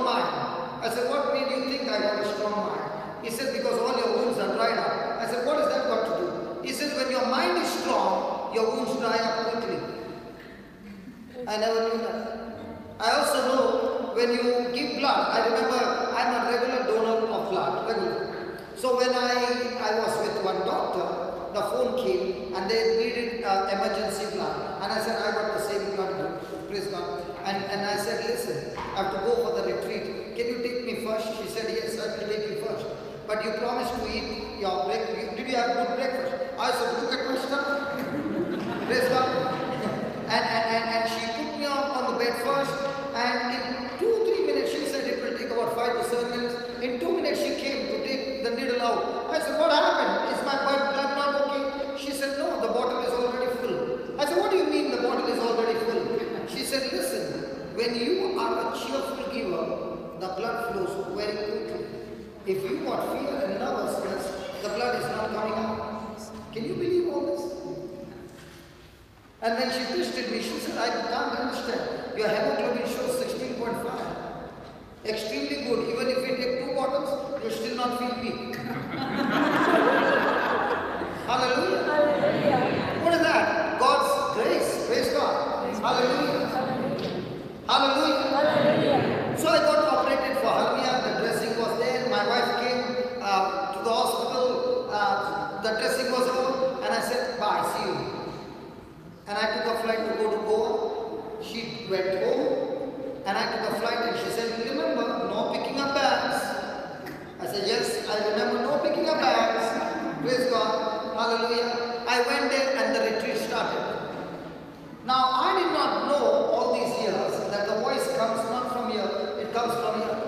mind. I said, what made you think I got a strong mind? He said, because all your wounds are dried up. I said, what has that got to do? He said, when your mind is strong, your wounds dry up quickly. I never knew that. I also know when you give blood, I remember I'm a regular donor of blood, regular. So when I was with one doctor, the phone came and they needed emergency blood. And I said, I got the same blood group, praise God. And I said, listen, I have to go for the retreat. Can you take me first? She said, yes, I will take you first. But you promised to eat your breakfast. Did you have good breakfast? I said, look at my stomach. Praise God. And she put me on the bed first. And in 2-3 minutes, she said it will take about 5 to 7 minutes. In 2 minutes, she came to take the needle out. I said, what happened? Is my blood not okay? She said, no, the bottle is already full. I said, what do you mean the bottle is already full? She said, listen, when you are a cheerful giver, the blood flows very quickly. If you got fear and nervousness, the blood is not coming out. Can you believe all this? And when she tested me, she said, I can't understand. Your hemoglobin shows 16.5. Extremely good. Even if you take 2 bottles, you still not feel weak. Hallelujah. Hallelujah. What is that? God's grace. Praise God. Hallelujah. Hallelujah. Hallelujah. So I got operated for hernia. The dressing was there. My wife came to the hospital. The dressing was over. And I said, bye, see you. And I took a flight to go to Goa. She went home. And I took a flight and she said, remember, no picking up bags. I said, yes, I remember no picking up bags. Praise God. Hallelujah. I went there and the retreat started. Now, I did not know all these years that the voice comes not from here, it comes from here.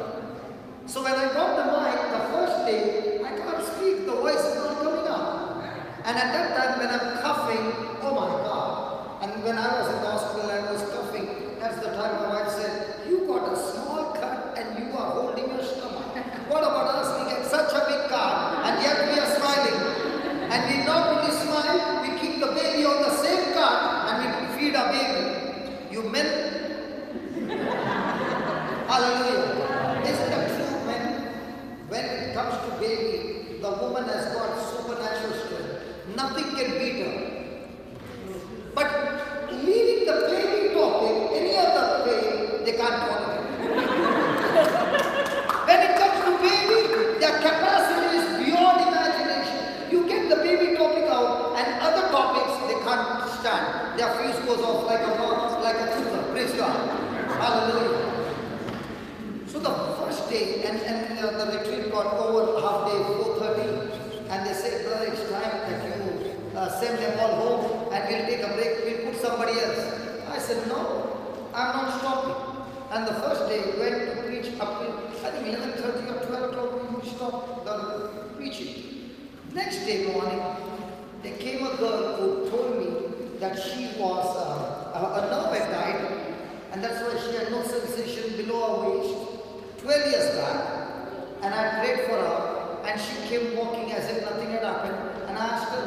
So when I got the mic, the first day, I can't speak, the voice is not coming out. And at that time, when I'm coughing, oh my God. And when I was in the hospital, I was coughing. That's the time my wife said, you got a small cut and you are holding your stomach. What about us? We get such a big cut and yet we are smiling. And we not only smile, we keep the baby on the same cut and we feed our baby. You men? Hallelujah. Isn't that true, men? When it comes to baby, the woman has got supernatural strength. Nothing can beat her. But leaving the baby topic, any other way, they can't tolerate. When it comes to baby, their capacity is beyond imagination. You get the baby topic out and other topics they can't stand. Their fuse goes off like a tutor. Praise God. Hallelujah. So the first day, and the retreat got over half day, 4:30, and they said, brother, it's time that you send them all home and we'll take a break, we'll put somebody else. I said, no, I'm not stopping. And the first day went to preach up till, I think 11:30 or 12 o'clock, we stopped the preaching. Next day morning, there came a girl who told me that she was, a nerve had died, and that's why she had no sensation below her waist 12 years back. And I prayed for her, and she came walking as if nothing had happened. And I asked her,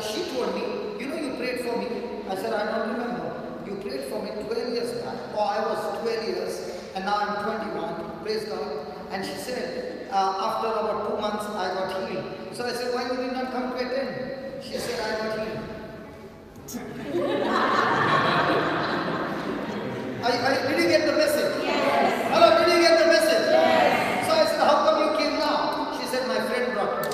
she told me, you know, you prayed for me. I said, I don't remember. You prayed for me 12 years back. Oh, I was 12 years, and now I'm 21. Praise God. And she said, after about 2 months, I got healed. So I said, why would you not come to attend? She said, I got healed. Did you get the message? Yes. Hello, did you get the message? Yes. So I said, how come you came now? She said, my friend brought me.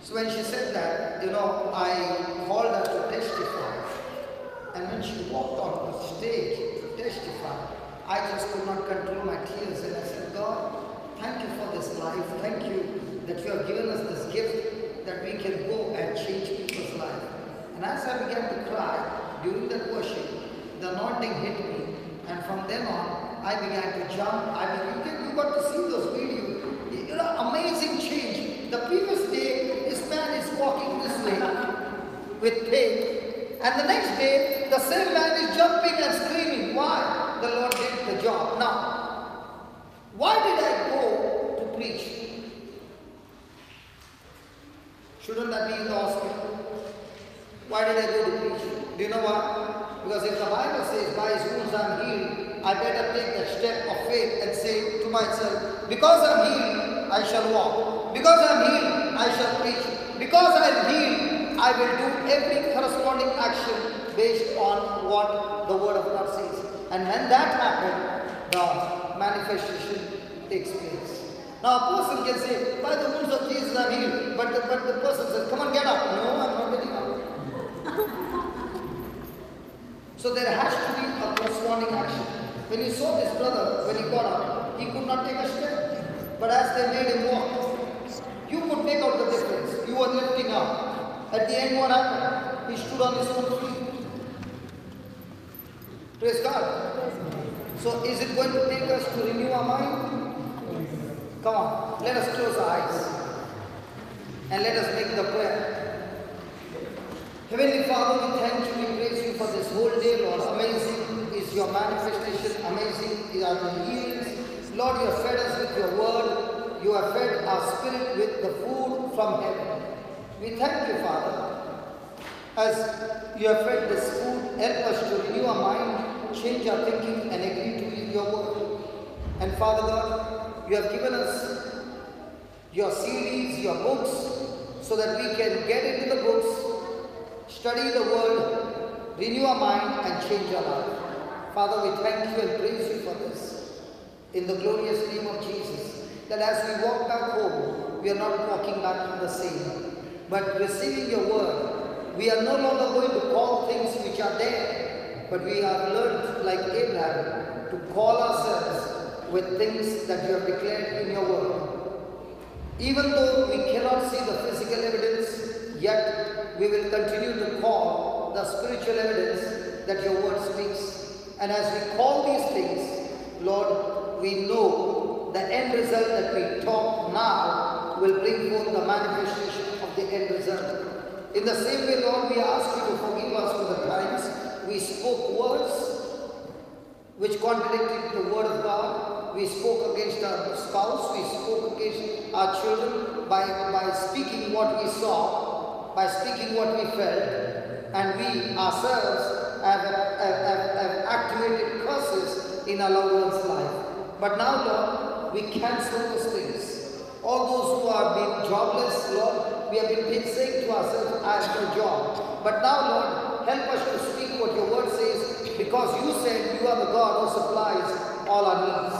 So when she said that, you know, I called her to testify. And when she walked on the stage to testify, I just could not control my tears. And I said, God, thank you for this life. Thank you that you have given us this gift that we can go and change people's life. And as I began to cry during that worship, the anointing hit me. And from then on, I began to jump. You got to see those videos. You know, amazing change. The previous day, this man is walking this way with pain. And the next day, the same man is jumping and screaming. Why? The Lord did the job. Now, why did I go to preach? Shouldn't that be in the hospital? Why did I go to preach? Do you know why? Because if the Bible says, by his wounds I am healed, I better take a step of faith and say to myself, because I'm healed, I shall walk. Because I'm healed, I shall preach. Because I'm healed, I will do every corresponding action based on what the Word of God says. And when that happens, the manifestation takes place. Now a person can say, by the wounds of Jesus I'm healed. But the person says, come on, get up. No, I'm not getting up. So there has to be a corresponding action. When you saw this brother, when he got up, he could not take a step. But as they made him walk, you could make out the difference. You were lifting up. At the end, what happened? He stood on his own feet. Praise God. So is it going to take us to renew our mind? Come on, let us close our eyes and let us make the prayer. Heavenly Father, we thank you, we praise you for this whole day, Lord. Amazing is your manifestation, amazing are the healings. Lord, you have fed us with your word. You have fed our spirit with the food from heaven. We thank you, Father. As you have fed this food, help us to renew our mind, change our thinking and agree to your word. And Father God, you have given us your CDs, your books, so that we can get into the books, study the word, renew our mind and change our life. Father, we thank you and praise you for this. In the glorious name of Jesus, that as we walk back home, we are not walking back to the same, but receiving your word. We are no longer going to call things which are there, but we have learned, like Abraham, to call ourselves with things that you have declared in your word. Even though we cannot see the physical evidence, yet we will continue to call the spiritual evidence that your word speaks. And as we call these things, Lord, we know the end result that we talk now will bring forth the manifestation of the end result. In the same way, Lord, we ask you to forgive us for the times we spoke words which contradicted the word of God. We spoke against our spouse, we spoke against our children by speaking what we saw, by speaking what we felt, and we ourselves have activated curses in our loved one's life. But now, Lord, we cancel those things. All those who have been jobless, Lord, we have been saying to ourselves, I have no job. But now, Lord, help us to speak what your word says, because you said you are the God who supplies all our needs,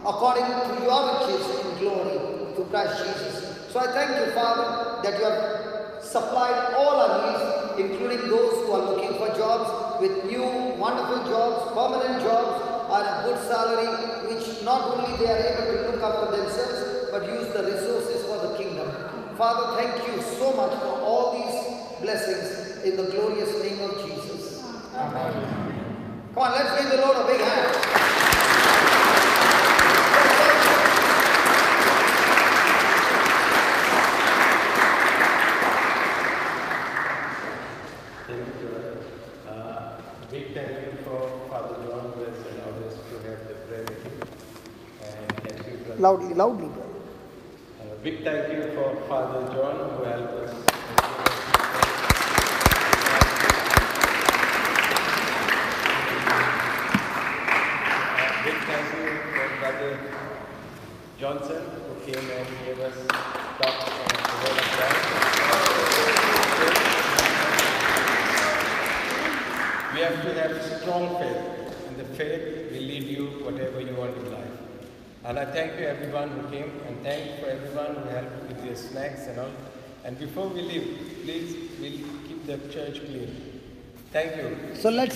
according to your riches in glory, through Christ Jesus. So I thank you, Father, that you have supplied all our needs, including those who are looking for jobs, with new, wonderful jobs, permanent jobs, and a good salary, which not only they are able to look after themselves, but use the resources for the kingdom. Father, thank you so much for all these blessings in the glorious name of Jesus. Amen. Come on, let's give the Lord a big hand. Big thank you for Father John who has allowed us to have the prayer meeting. And thank you, brother. Loudly, loudly. Big thank you for Father John who helped us. Big thank you for Brother Johnson who came and gave us talk on the word of God. We have to have strong faith, and the faith will lead you whatever you want in life. And I thank you everyone who came, and thank you for everyone who helped with their snacks and all. And before we leave, please, we'll keep the church clean. Thank you. So let's